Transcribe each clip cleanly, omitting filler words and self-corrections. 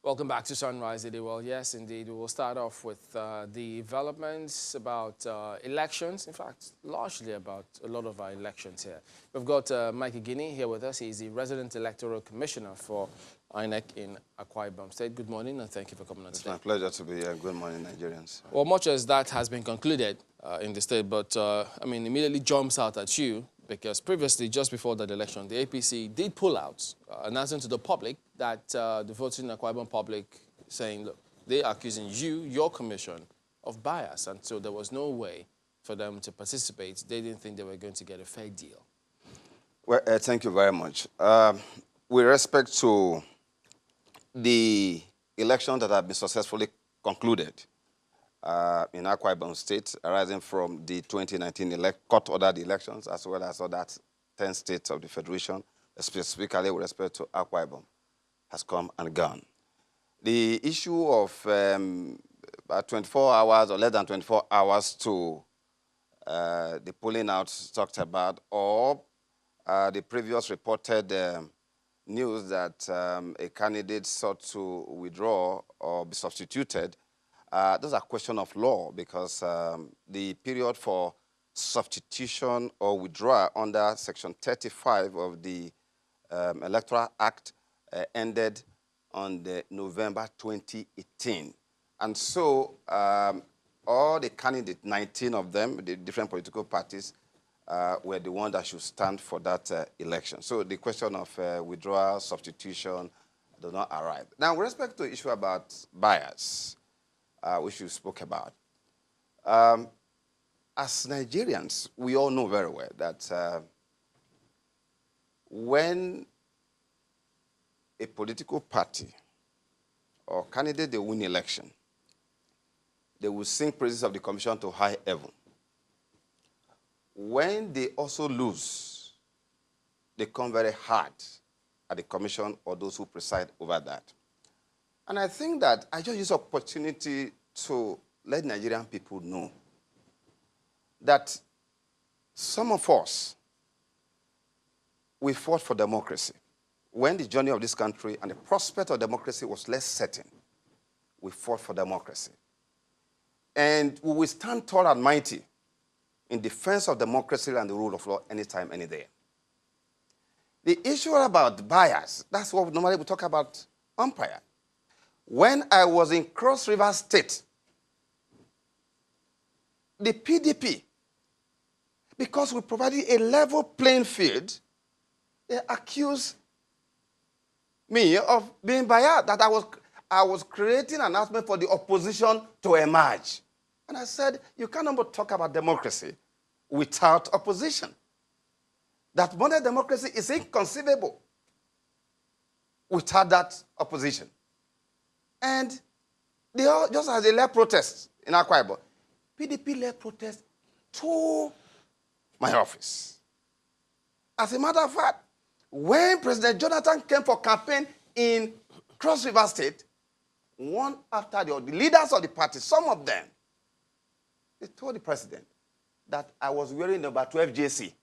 Welcome back to Sunrise Today. Well, yes, indeed. We will start off with the developments about elections. In fact, largely about a lot of our elections here. We've got Mike Igini here with us. He's the resident electoral commissioner for INEC in Akwa Ibom State. Good morning, and thank you for coming on today. It's my pleasure to be here. Good morning, Nigerians. Well, much as that has been concluded in the state, but I mean, immediately jumps out at you because previously, just before that election, the APC did pull out, announcing to the public that the voting Akwa Ibom public saying, look, they are accusing you, your commission, of bias, and so there was no way for them to participate. They didn't think they were going to get a fair deal. Well, thank you very much. With respect to the elections that have been successfully concluded in Akwa Ibom State, arising from the 2019 court-ordered elections, as well as other 10 states of the Federation, specifically with respect to Akwa Ibom, has come and gone. The issue of about 24 hours or less than 24 hours to the polling out talked about, or the previous reported news that a candidate sought to withdraw or be substituted, those are questions of law because the period for substitution or withdrawal under Section 35 of the Electoral Act ended on November 2018. And so all the candidates, 19 of them, the different political parties, were the ones that should stand for that election. So the question of withdrawal, substitution does not arrive. Now, with respect to the issue about bias, which you spoke about, as Nigerians, we all know very well that when a political party or candidate, they win election, they will sing praises of the commission to high heaven. When they also lose, they come very hard at the commission or those who preside over that. And I think that I just use opportunity to let Nigerian people know that some of us, we fought for democracy. When the journey of this country and the prospect of democracy was less certain, we fought for democracy. And we will stand tall and mighty in defense of democracy and the rule of law anytime, any day. The issue about bias, that's what normally we talk about umpire. When I was in Cross River State, the PDP, because we provided a level playing field, they accused me of being biased, that I was creating an announcement for the opposition to emerge. And I said, you cannot talk about democracy without opposition. That modern democracy is inconceivable without that opposition. And they all, just as they led protests in Akwa Ibom, PDP led protests to my office. As a matter of fact, when President Jonathan came for campaign in Cross River State, one after the other, the leaders of the party, some of them, they told the president that I was wearing number 12 JC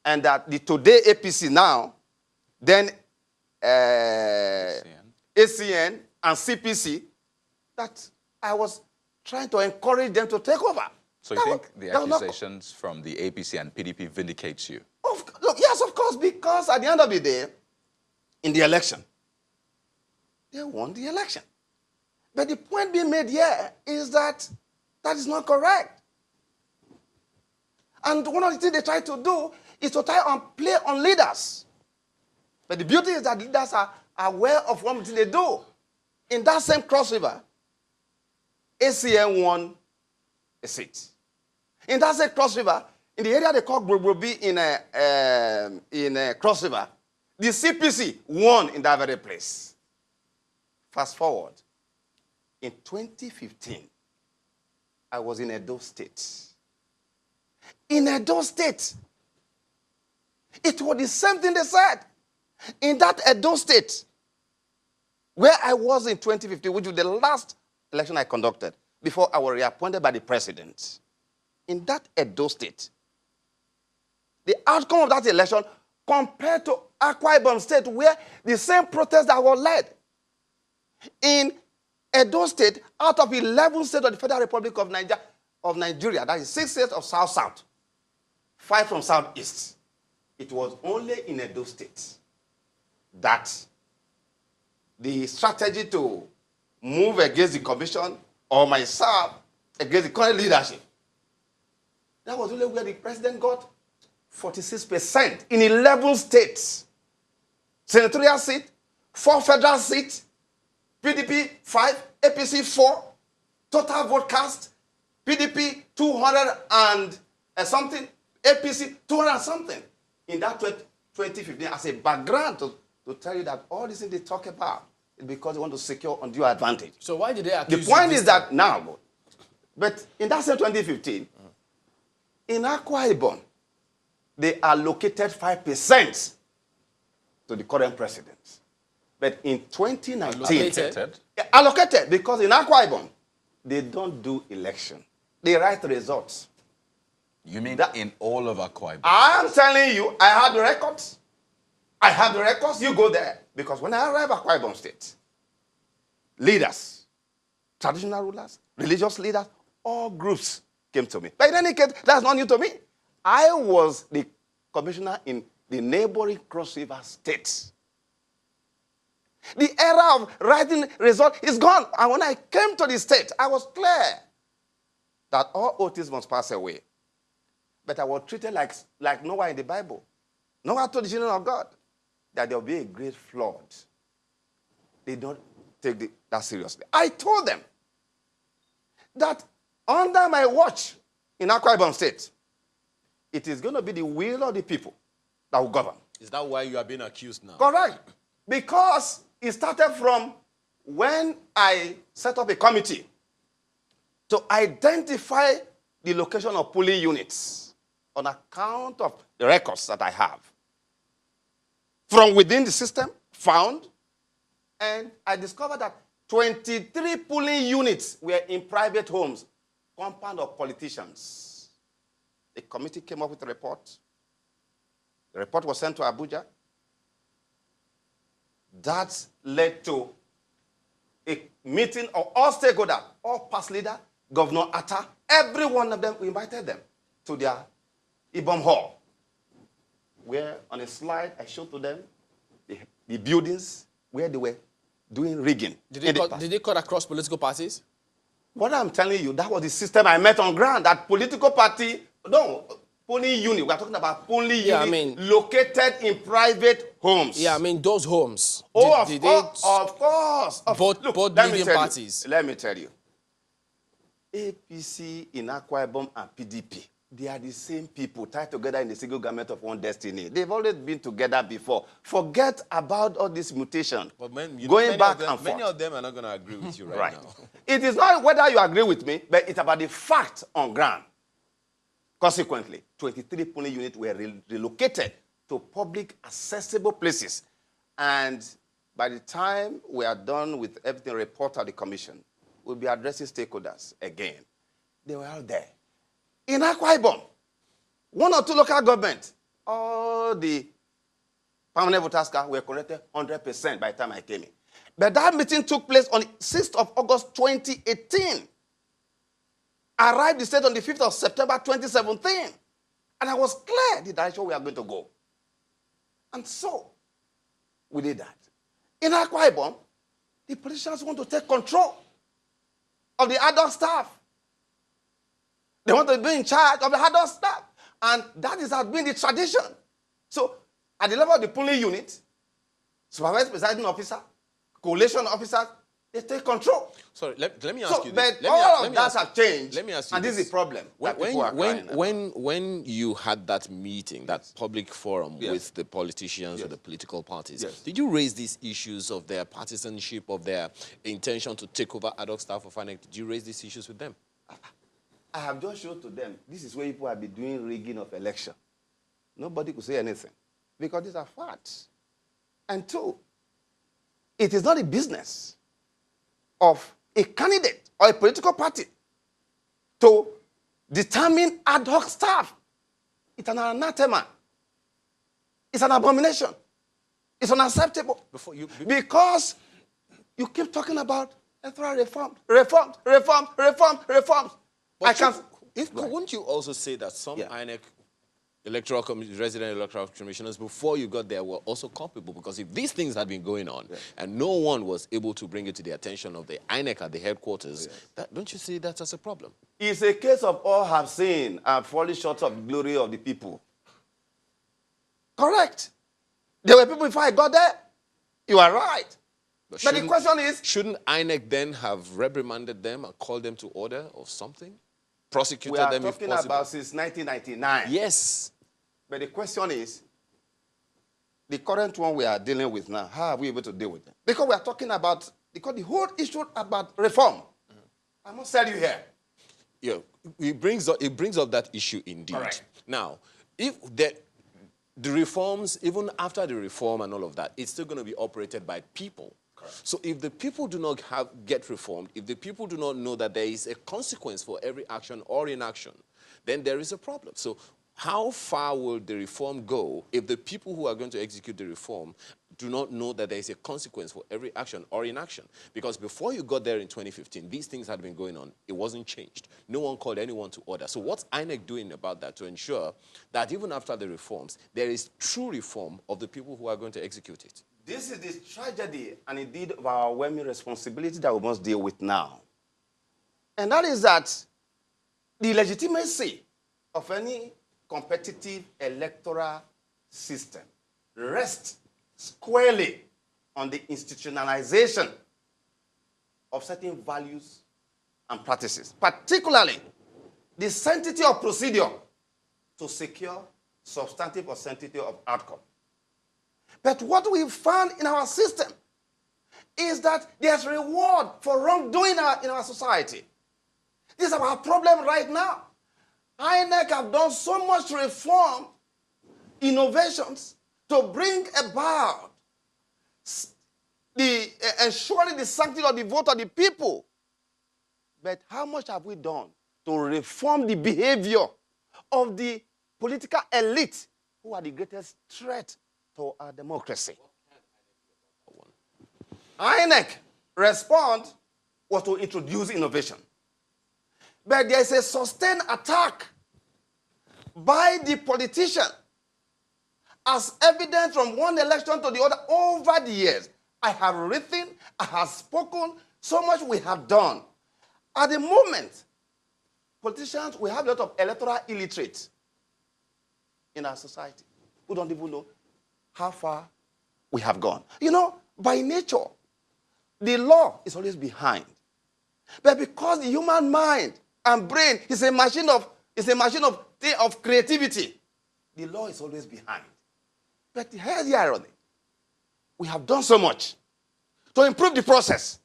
and that the today APC now, then ACN and CPC, that I was trying to encourage them to take over. So you think the accusations from the APC and PDP vindicates you? Look, yes, of course, because at the end of the day, in the election, they won the election. But the point being made here is that that is not correct. And one of the things they try to do is to try and play on leaders. But the beauty is that leaders are aware of what they do. In that same Cross River, ACN won a seat. In that same Cross River, in the area they call Brobi in Cross River, the CPC won in that very place. Fast forward, in 2015, I was in Edo State. In Edo State, it was the same thing they said. In that Edo State, where I was in 2015, which was the last election I conducted before I was reappointed by the president, in that Edo State, the outcome of that election compared to Akwa Ibom State, where the same protest that was led, In Edo State, out of 11 states of the Federal Republic of Nigeria, that is 6 states of South-South, 5 from Southeast, it was only in Edo State that the strategy to move against the commission or myself against the current leadership, that was only where the president got 46% in 11 states. Senatorial seat, 4 federal seats, PDP 5, APC 4, total vote cast, PDP 200 and something, APC 200 and something. In that 2015, as a background to tell you that all these things they talk about is because they want to secure undue advantage. So why did they accuse The point you is that now, but in that same 2015, in Akwa Ibom, they allocated 5% to the current president. But in 2019, allocated because in Akwa Ibom, they don't do election. They write results. You mean that in all of Akwa Ibom? I am telling you, I have the records. I have the records. You go there. Because when I arrived at Akwa Ibom State, leaders, traditional rulers, religious leaders, all groups came to me. But in any case, that's not new to me. I was the commissioner in the neighboring Cross River states. The era of writing result is gone. And when I came to the state, I was clear that all oaths must pass away. But I was treated like Noah in the Bible. Noah told the children of God that there will be a great flood. They don't take that seriously. I told them that under my watch in Akwa Ibom State, it is going to be the will of the people that will govern. Is that why you are being accused now? Correct. Because it started from when I set up a committee to identify the location of polling units on account of the records that I have. From within the system, found, and I discovered that 23 polling units were in private homes, compound of politicians. The committee came up with a report. The report was sent to Abuja. That led to a meeting of all stakeholders, all past leaders, Governor Atta, every one of them, we invited them to their Ibom Hall, where on a slide I showed to them the buildings where they were doing rigging. Did they cut across political parties? What I'm telling you, that was the system I met on ground. That political party, no, polling unit. We're talking about polling unit located in private homes. Yeah, I mean those homes. Oh, of course. Both leading parties. Let me tell you. APC in Akwa Ibom and PDP, they are the same people tied together in the single government of one destiny. They've always been together before. Forget about all this mutation. But going back and forth. Many of them are not going to agree with you right now. It is not whether you agree with me, but it's about the fact on ground. Consequently, 23 polling units were relocated to public accessible places. And by the time we are done with everything reported at the commission, we'll be addressing stakeholders again. They were all there. In Akwa Ibom, 1 or 2 local governments, all the permanent voters cards were collected 100% by the time I came in. But that meeting took place on the 6th of August 2018. I arrived the state on the 5th of September 2017. And I was clear the direction we are going to go. And so, we did that. In Akwa Ibom, the politicians want to take control of the adult staff. They want to be in charge of the adult staff. And that has been the tradition. So, at the level of the polling unit, supervised presiding officer, coalition officers, they take control. Sorry, let me ask you this. But all of that has changed. Let me ask you and this is the problem. When you had that meeting, that public forum with the politicians or the political parties, did you raise these issues of their partisanship, of their intention to take over ad hoc staff of INEC? Did you raise these issues with them? I have just showed to them, this is where people have been doing rigging of election. Nobody could say anything because these are facts. And 2, it is not a business of a candidate or a political party to determine ad hoc staff. It's an anathema. It's an abomination. It's unacceptable. Because You keep talking about electoral reforms. But wouldn't you also say that some INEC resident electoral commissioners, before you got there, were also culpable? Because if these things had been going on and no one was able to bring it to the attention of the INEC at the headquarters, don't you see that as a problem? It's a case of all have sinned and fallen short of the glory of the people. Correct. There were people before I got there. You are right. But the question is... Shouldn't INEC then have reprimanded them and called them to order or something? Prosecuted them if possible? We are talking about since 1999. Yes. But the question is, the current one we are dealing with now, how are we able to deal with them? Because we are talking about, because the whole issue about reform, I must tell you here. Yeah, it brings up that issue indeed. Correct. Now, if the reforms, even after the reform and all of that, it's still going to be operated by people. Correct. So if the people do not get reformed, if the people do not know that there is a consequence for every action or inaction, then there is a problem. So how far will the reform go if the people who are going to execute the reform do not know that there is a consequence for every action or inaction? Because before you got there in 2015, these things had been going on. It wasn't changed. No one called anyone to order. So what's INEC doing about that to ensure that even after the reforms, there is true reform of the people who are going to execute it? This is the tragedy and indeed of our overwhelming responsibility that we must deal with now. And that is that the legitimacy of any competitive electoral system rests squarely on the institutionalization of certain values and practices, particularly the sanctity of procedure to secure substantive or sanctity of outcome. But what we found in our system is that there's reward for wrongdoing in our society. This is our problem right now. INEC have done so much reform, innovations, to bring about ensuring the sanctity of the vote of the people. But how much have we done to reform the behavior of the political elite who are the greatest threat to our democracy? INEC response was to introduce innovation. But there is a sustained attack by the politician, as evident from one election to the other over the years. I have written, I have spoken, so much we have done. At the moment, politicians, we have a lot of electoral illiterates in our society who don't even know how far we have gone. You know, by nature, the law is always behind. But because the human mind and brain is a machine of creativity, the law is always behind. But here's the irony. We have done so much to improve the process.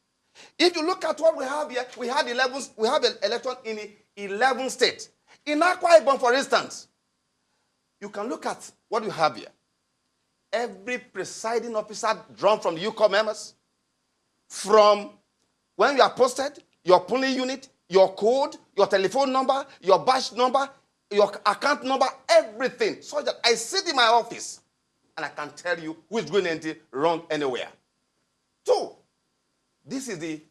If you look at what we have here, we have an election in 11 states. In Akwa Ibom, for instance, you can look at what you have here. Every presiding officer drawn from the UCOM members, from when you are posted, your polling unit, your code, your telephone number, your badge number, your account number, everything, so that I sit in my office and I can tell you who is going to enter wrong anywhere. 2, this is the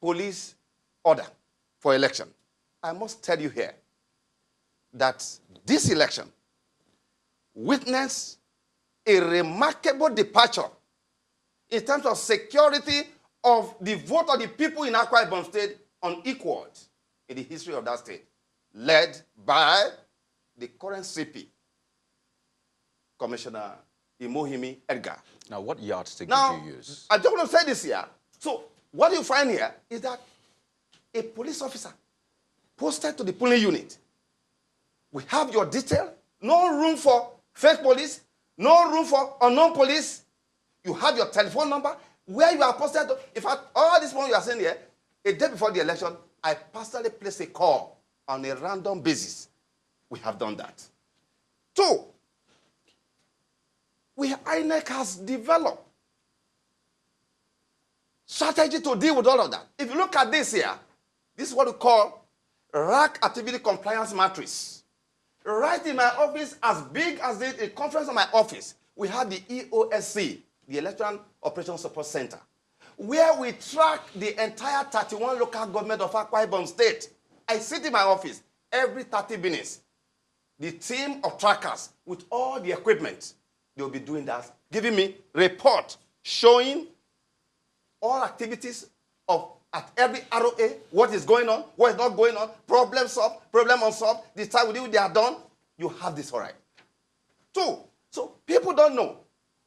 police order for election. I must tell you here that this election witnessed a remarkable departure in terms of security of the vote of the people in Akwa Ibom State unequaled in the history of that state, led by the current CP, Commissioner Imohimi Edgar. Now, what yardstick did you use? I just want to say this here. So, what you find here is that a police officer posted to the polling unit, we have your detail, no room for fake police, no room for unknown police. You have your telephone number, where you are posted to. In fact, all this one you are saying here, a day before the election, I personally placed a call on a random basis. We have done that. 2, INEC has developed strategy to deal with all of that. If you look at this here, this is what we call RAC Activity Compliance Matrix. Right in my office, as big as the conference of my office, we have the EOSC, the Electoral Operations Support Center. where we track the entire 31 local government of Akwa Ibom State. I sit in my office every 30 minutes. The team of trackers with all the equipment, they'll be doing that, giving me report showing all activities of at every ROA, what is going on, what is not going on, problem solved, problem unsolved, the time we do they are done. You have this all right. 2, so people don't know.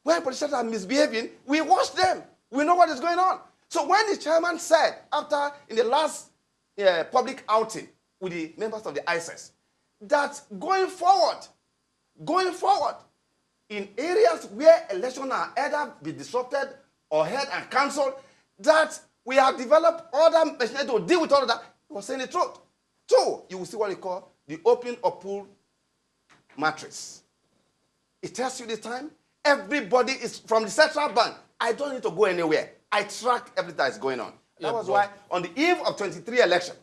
When politicians are misbehaving, we watch them. We know what is going on. So when the chairman said, in the last public outing with the members of the ISIS, that going forward, in areas where elections are either be disrupted or held and cancelled, that we have developed other machinery to deal with all of that. He was saying the truth. 2, you will see what we call the open or pool matrix. It tells you the time. Everybody is from the central bank. I don't need to go anywhere. I track everything that is going on. That was why on the eve of 23 election,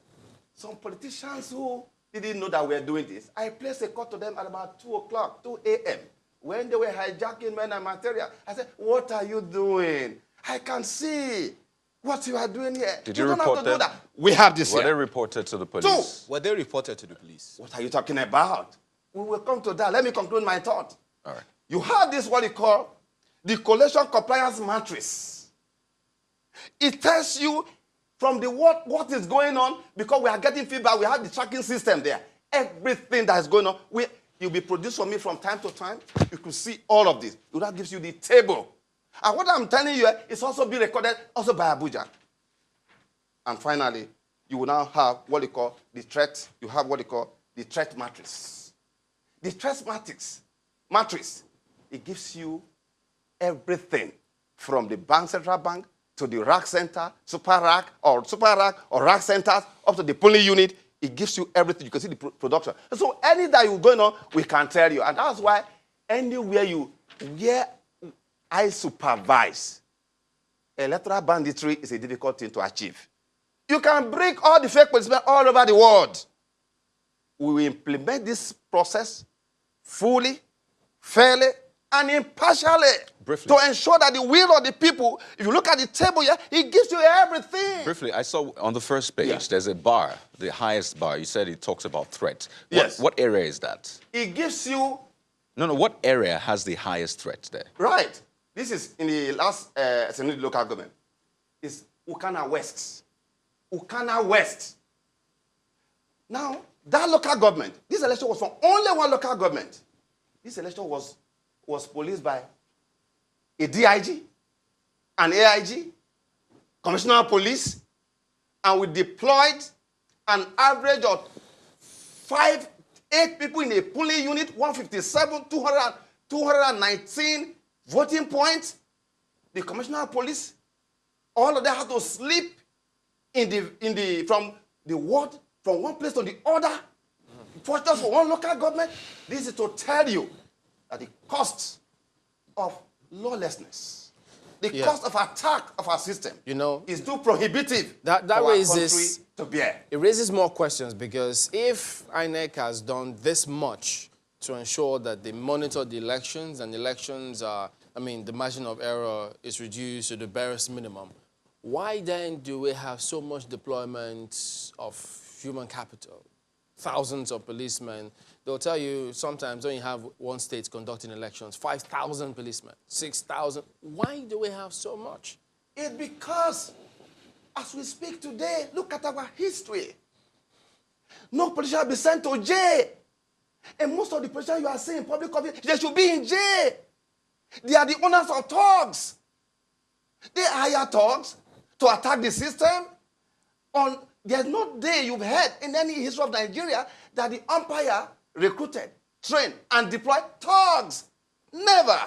some politicians who didn't know that we were doing this, I placed a call to them at about 2 o'clock, 2 a.m. when they were hijacking men and material. I said, what are you doing? I can see what you are doing here. Did you report have to do that. We have this Were here. they reported to the police? 2, were they reported to the police? What are you talking about? We will come to that. Let me conclude my thought. All right. You have this, what you call the collation compliance matrix. It tells you from the what is going on, because we are getting feedback. We have the tracking system there. Everything that is going on, you'll be produced for me from time to time. You could see all of this. That gives you the table. And what I'm telling you is also being recorded also by Abuja. And finally, you will now have what you call the threat. You have what you call the threat matrix. The threat matrix, it gives you everything from the central bank to the rack center, super rack or rack centers, up to the polling unit. It gives you everything. You can see the production. So any that you're going on, we can tell you. And that's why anywhere where I supervise, electoral banditry is a difficult thing to achieve. You can bring all the fake policemen all over the world. We will implement this process fully, fairly, and impartially. Briefly. To ensure that the will of the people, if you look at the table here, it gives you everything. Briefly, I saw on the first page, there's a bar, the highest bar. You said it talks about threat. Yes. What area is that? It gives you... No, what area has the highest threat there? Right. This is in the last local government. It's Ukana West. Ukana West. Now, that local government, this election was from only one local government. This election was policed by a DIG, an AIG, Commissioner of Police, and we deployed an average of 8 people in a polling unit, 157, 219 voting points. The Commissioner of Police, all of them had to sleep from one place to the other, just for one local government. This is to tell you that the cost of lawlessness, the cost of attack of our system, is too prohibitive that for raises, our country to bear. It raises more questions, because if INEC has done this much to ensure that they monitor the elections and elections are, the margin of error is reduced to the barest minimum, why then do we have so much deployment of human capital? Thousands of policemen. They'll tell you sometimes when you have one state conducting elections, 5,000 policemen, 6,000. Why do we have so much? It's because, as we speak today, look at our history. No politician will be sent to jail. And most of the politicians you are seeing in public office, they should be in jail. They are the owners of thugs. They hire thugs to attack the system. There's no day you've heard in any history of Nigeria that the umpire recruited, trained, and deployed thugs. Never.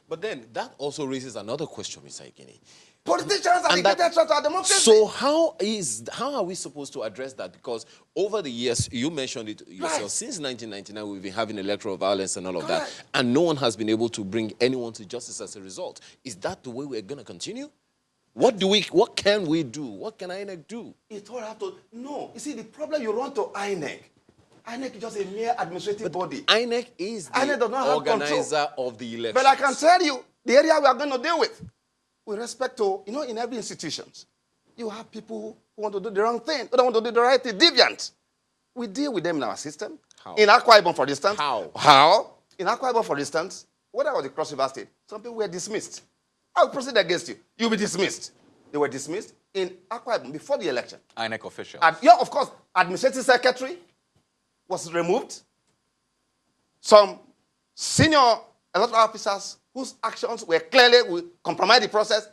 But then that also raises another question, Mr. Igini. Politicians are the greatest threat to our democracy. So how are we supposed to address that? Because over the years, you mentioned it yourself, since 1999, we've been having electoral violence and all of that, and no one has been able to bring anyone to justice as a result. Is that the way we're going to continue? What can we do? What can INEC do? It all have to, no. You see, the problem you run to INEC. INEC is just a mere administrative body. INEC is the organizer of the election. But I can tell you the area we are going to deal with. with respect to, in every institutions, you have people who want to do the wrong thing, who don't want to do the right thing, deviant. We deal with them in our system. How? In Akwa Ibom, for instance. How? In Akwa Ibom, for instance, when I was the Cross River State, some people were dismissed. I will proceed against you. You'll be dismissed. They were dismissed in Akwa Ibom before the election. INEC officials. Yeah, of course. Administrative secretary was removed. Some senior electoral officers whose actions were clearly will compromise the process,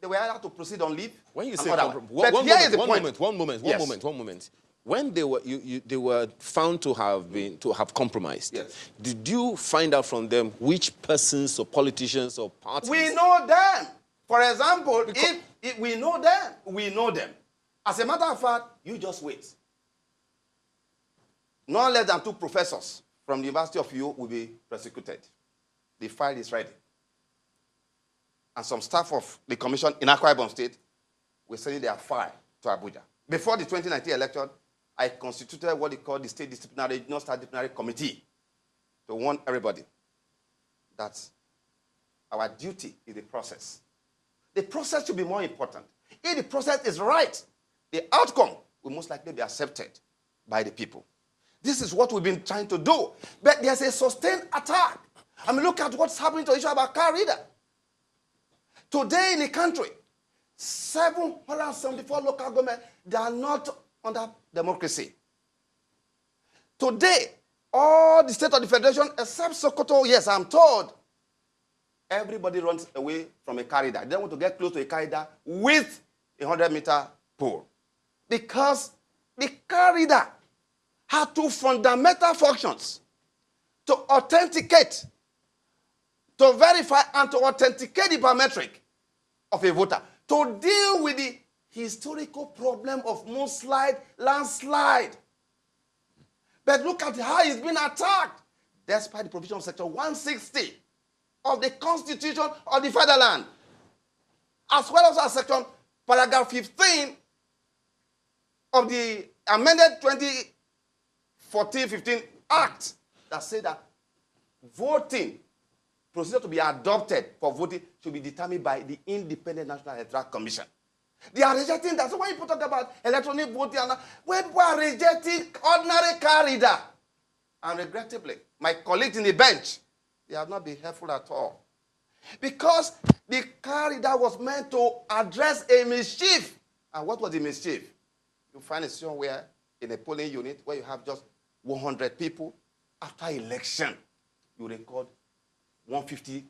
they were allowed to proceed on leave. When you say one moment. When they were they were found to have compromised, yes. Did you find out from them which persons or politicians or parties? We know them. For example, if we know them, we know them. As a matter of fact, you just wait. No less than 2 professors from the University of U will be prosecuted. The file is ready. And some staff of the commission in Akwa Ibom State will send their file to Abuja. Before the 2019 election, I constituted what they call the State Disciplinary, Regional State Disciplinary Committee to warn everybody that our duty is the process. The process should be more important. If the process is right, the outcome will most likely be accepted by the people. This is what we've been trying to do. But there's a sustained attack. I mean, look at what's happening to the issue about car reader. Today in the country, 774 local governments, they are not under democracy. Today, all the state of the federation, except Sokoto, yes, I'm told, everybody runs away from a car reader. They don't want to get close to a car reader with a 100-meter pole. Because the car reader had 2 fundamental functions: to authenticate, to verify, and to authenticate the biometric of a voter, to deal with the historical problem of mudslide, landslide. But look at how it's been attacked, despite the provision of Section 160 of the Constitution of the Fatherland, as well as Section Paragraph 15 of the amended 2014-15 Act that said that voting procedure to be adopted for voting should be determined by the Independent National Electoral Commission. They are rejecting that. So when people talk about electronic voting, when people are rejecting ordinary car reader, and regrettably, my colleagues in the bench, they have not been helpful at all. Because the car reader was meant to address a mischief. And what was the mischief? You find a situation where in a polling unit where you have just 100 people, after election, you record 150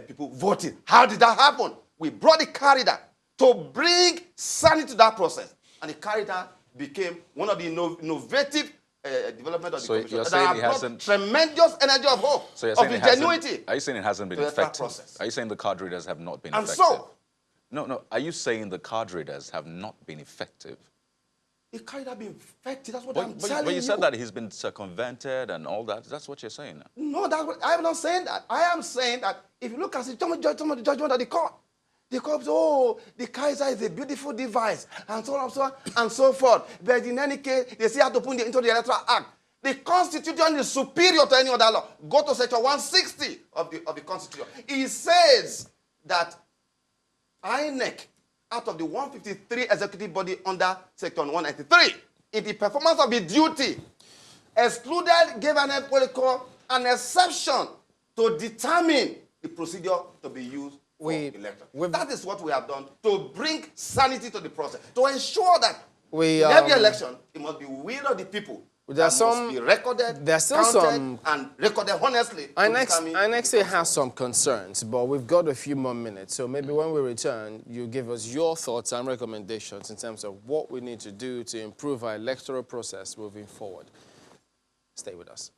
people voting. How did that happen? We brought the car reader to bring sanity to that process. And the car reader became one of the innovative development of the commission. You're saying it hasn't... tremendous energy of hope, so of ingenuity. Are you saying it hasn't been effective? Process. Are you saying the card readers have not been effective? And so... No. Are you saying the card readers have not been effective? The card reader been effective. That's what I'm telling you. But you said that he's been circumvented and all that. That's what you're saying now. No, I'm not saying that. I am saying that if you look at the judgment of the court says, oh, the Kaiser is a beautiful device, and so on and so forth. But in any case, they still have to put it into the Electoral Act. The Constitution is superior to any other law. Go to Section 160 of the Constitution. It says that INEC, out of the 153 executive body under Section 193, in the performance of its duty, excluded, gave an exception to determine the procedure to be used for election. That is what we have done to bring sanity to the process, to ensure that in every election, it must be will of the people. Must be recorded, counted, and recorded honestly. INEC has some concerns, but we've got a few more minutes. So maybe when we return, you give us your thoughts and recommendations in terms of what we need to do to improve our electoral process moving forward. Stay with us.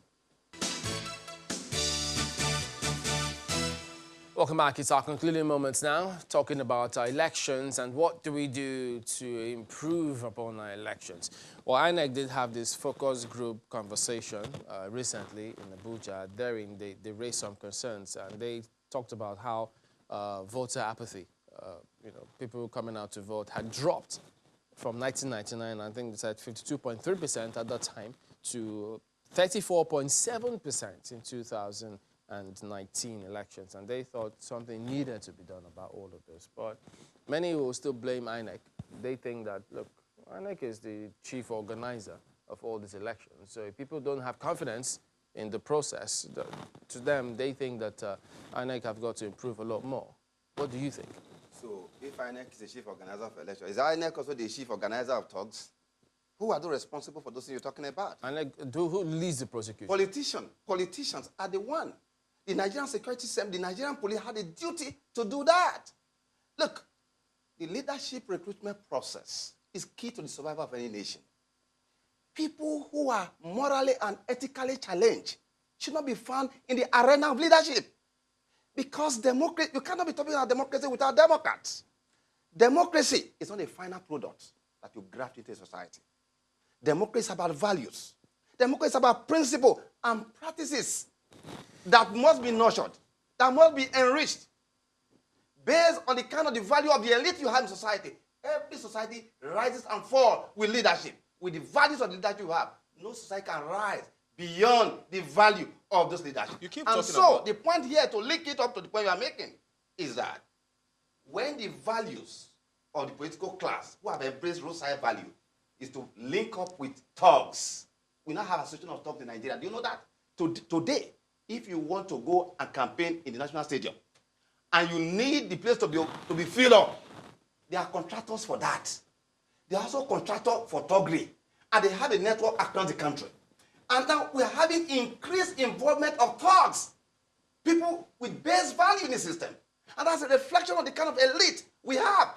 Welcome back. It's our concluding moments now, talking about our elections and what do we do to improve upon our elections. Well, INEC did have this focus group conversation recently in Abuja. Therein, they raised some concerns, and they talked about how voter apathy, people coming out to vote, had dropped from 1999, I think they said 52.3% at that time, to 34.7% in 2000. 2019 elections, and they thought something needed to be done about all of this. But many will still blame INEC. They think that, look, INEC is the chief organizer of all these elections. So if people don't have confidence in the process, to them, they think that INEC have got to improve a lot more. What do you think? So if INEC is the chief organizer of elections, is INEC also the chief organizer of talks? Who are those responsible for those things you're talking about? INEC, who leads the prosecution? Politicians are the one. The Nigerian security system, the Nigerian police had a duty to do that. Look, the leadership recruitment process is key to the survival of any nation. People who are morally and ethically challenged should not be found in the arena of leadership. Because democracy, you cannot be talking about democracy without Democrats. Democracy is not a final product that you graft into a society. Democracy is about values. Democracy is about principles and practices that must be nurtured, that must be enriched. Based on the kind of the value of the elite you have in society, every society rises and falls with leadership. With the values of the leadership you have, no society can rise beyond the value of those leadership. You keep and talking so about... the point here, to link it up to the point you are making, is that when the values of the political class who have embraced roadside value is to link up with thugs. We now have a association of thugs in Nigeria. Do you know that? Today, if you want to go and campaign in the National Stadium, and you need the place to be filled up, there are contractors for that. They are also contractors for thuggery. And they have a network across the country. And now we are having increased involvement of thugs, people with base value in the system. And that's a reflection of the kind of elite we have,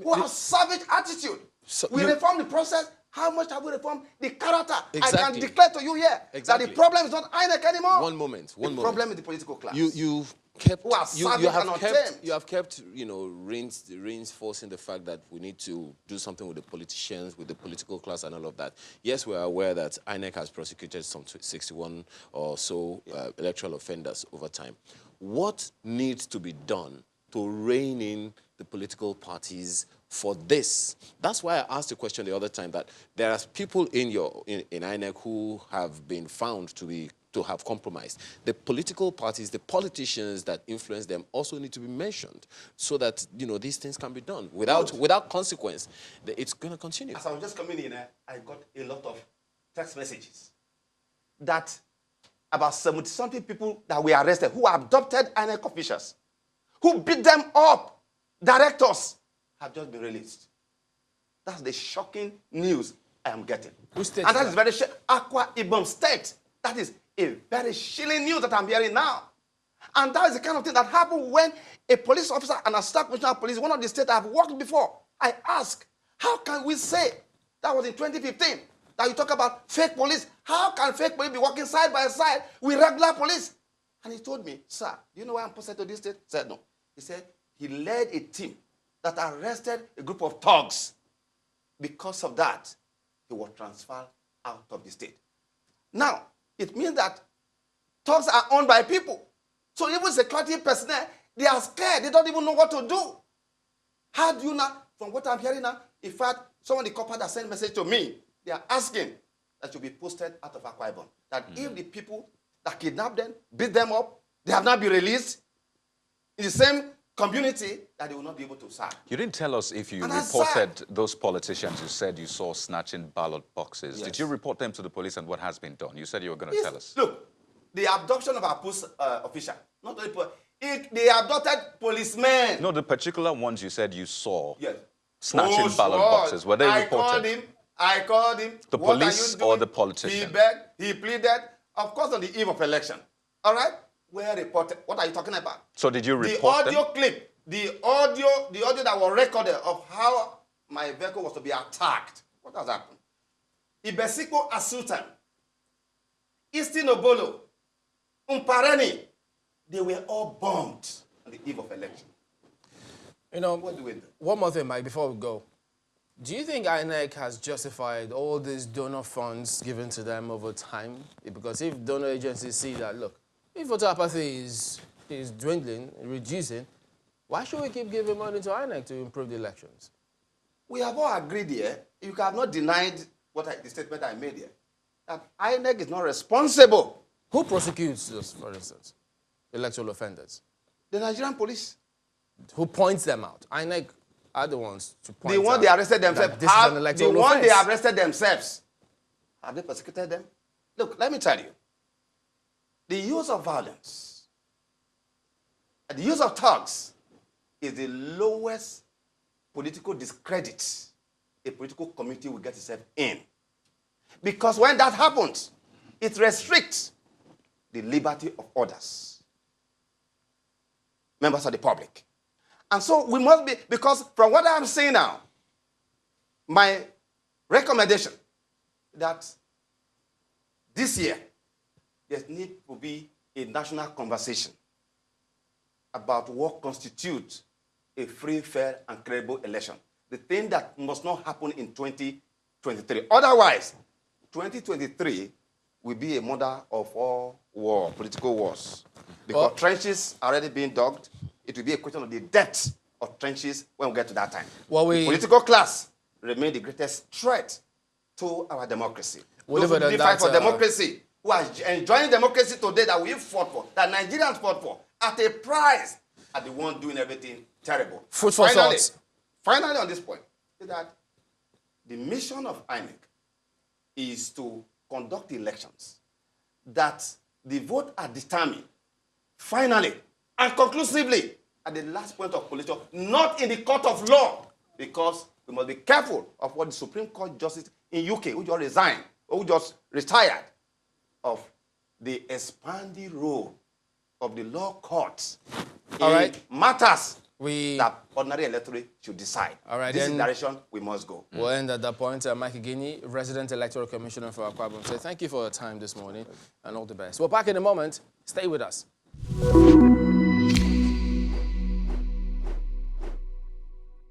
who have savage attitude. So we reform the process. How much have we reformed the character? Exactly. I can declare to you here that the problem is not INEC anymore. One moment. The problem is the political class. You've kept, who are you have kept, reinforcing the fact that we need to do something with the politicians, with the political class and all of that. Yes, we are aware that INEC has prosecuted some 61 or so electoral offenders over time. What needs to be done to rein in the political parties for this? That's why I asked the question the other time, that there are people in INEC who have been found to have compromised. The political parties, the politicians that influence them also need to be mentioned so that, these things can be done without consequence. It's going to continue. As I was just coming in, I got a lot of text messages that about 70-something people that were arrested who abducted INEC officials, who beat them up, directors, have just been released. That's the shocking news I am getting. Which state? And that is very Akwa, Ibom state. That is a very chilling news that I'm hearing now. And that is the kind of thing that happened when a police officer and a staff commissioner of police, one of the states I've worked before, I asked, how can we say, that was in 2015, that you talk about fake police? How can fake police be working side by side with regular police? And he told me, sir, do you know why I'm posted to this state? I said, no. He said he led a team that arrested a group of thugs. Because of that, he was transferred out of the state. Now, it means that thugs are owned by people. So even security personnel, they are scared. They don't even know what to do. How do you know? From what I'm hearing now, in fact, someone in the corporate that sent a message to me, they are asking that you be posted out of Akwa Ibom. That if the people that kidnapped them, beat them up, they have not been released in the same community, that they will not be able to serve. You didn't tell us if you reported those politicians you said you saw snatching ballot boxes. Yes. Did you report them to the police, and what has been done? You said you were going to tell us. Look, the abduction of our post official, not only they abducted policemen. No, the particular ones you said you saw yes. snatching ballot boxes, were they reported? I called him. The police or the politician? He begged, he pleaded, of course, on the eve of election. All right? Were reported. What are you talking about? So did you report the audio clip, the audio that was recorded of how my vehicle was to be attacked. What has happened? Ibesiko Asutan, Eastern Obolo, Umpareni, they were all bombed on the eve of election. What do we do? One more thing, Mike, before we go. Do you think INEC has justified all these donor funds given to them over time? Because if donor agencies see that, look, if voter apathy is dwindling, reducing, why should we keep giving money to INEC to improve the elections? We have all agreed here, you have not denied the statement I made here, that INEC is not responsible. Who prosecutes this, for instance? electoral offenders? The Nigerian police. Who points them out? INEC are the ones to point The one out they arrested themselves. this is an electoral the one they offense. arrested themselves. Have they persecuted them? Look, let me tell you. The use of violence, the use of thugs is the lowest political discredit a political community will get itself in. Because when that happens, it restricts the liberty of others, members of the public. And so we must be, because from what I'm saying now, my recommendation that this year there needs to be a national conversation about what constitutes a free, fair, and credible election. The thing that must not happen in 2023. Otherwise, 2023 will be a mother of all war, political wars. Because trenches are already being dug. It will be a question of the depth of trenches when we get to that time. Well, the political class remain the greatest threat to our democracy. Those who really fight for democracy, who are enjoying democracy today that we fought for, that Nigerians fought for, at a price, are the ones doing everything terrible. Food for thought. Finally, on this point, is that the mission of INEC is to conduct elections that the vote are determined finally and conclusively at the last point of collision, not in the court of law, because we must be careful of what the Supreme Court Justice in UK, who just resigned, or who just retired, of the expanding role of the law courts in matters that ordinary electorate should decide. All right, this is the direction we must go. We'll end at that point. Mike Igini, Resident Electoral Commissioner for Akwa, say thank you for your time this morning and all the best. We're back in a moment. Stay with us.